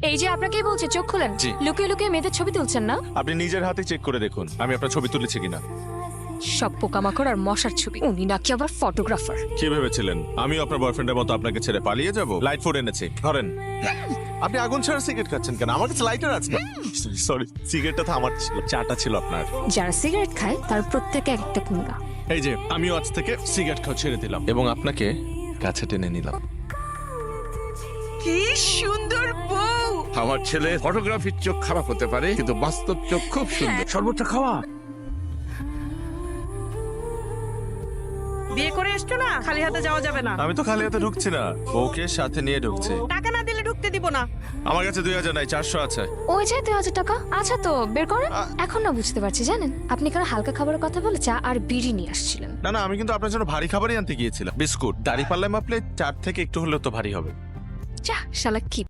এই যে আপনাকেই বলছে চোখ খুলেন। জি। লুকিয়ে লুকিয়ে মেয়েদের ছবি তুলছেন না? আপনি নিজের হাতে চেক করে দেখুন আমি আপনার ছবি তুলেছি কিনা। সব পোকামাকড় আর মশার ছবি। উনি নাকি আবার ফটোগ্রাফার। কি ভেবেছিলেন আমিও আপনার বয়ফ্রেন্ডের মতো আপনাকে ছেড়ে পালিয়ে যাব? লাইট ফুড এনেছি, ধরেন। আপনি আগুন ছাড়া সিগারেট খাচ্ছেন কেন? আমার কাছে লাইটার আছে। সরি, সিগারেটটা তো আমার ছিল, চাটা ছিল আপনার। যারা সিগারেট খায় তার প্রত্যেকে একটা কুঙ্গা। এই যে আমিও আজ থেকে সিগারেট খাওয়া ছেড়ে দিলাম এবং আপনাকে কাছে টেনে নিলাম। কি সুন্দর বউ। আমার ছেলে ফটোগ্রাফির চোখ খারাপ হতে পারে কিন্তু বাস্তব চোখ খুব সুন্দর। শরবতটা খাওয়া। বিয়ে করে এসছো না, খালি হাতে যাওয়া যাবে না। আমি তো খালি হাতে ঢুকছি না, ওকে সাথে নিয়ে ঢুকছে। টাকা না দিলে ঢুকতে দিব না। আমার কাছে 2000 নাই, 400 আছে। ওই যে 2000 টাকা। আচ্ছা তো বের করেন। এখন না বুঝতে পারছি জানেন, আপনি কারো হালকা খাবারের কথা বলে চা আর বিড়ি নিয়ে আসছিলেন। না না, আমি কিন্তু আপনার জন্য ভারী খাবারই আনতে গিয়েছিলাম। বিস্কুট, দাড়ি পাল্লায় মাপলে 4 থেকে একটু হলেও তো ভারী হবে। যা শালা কি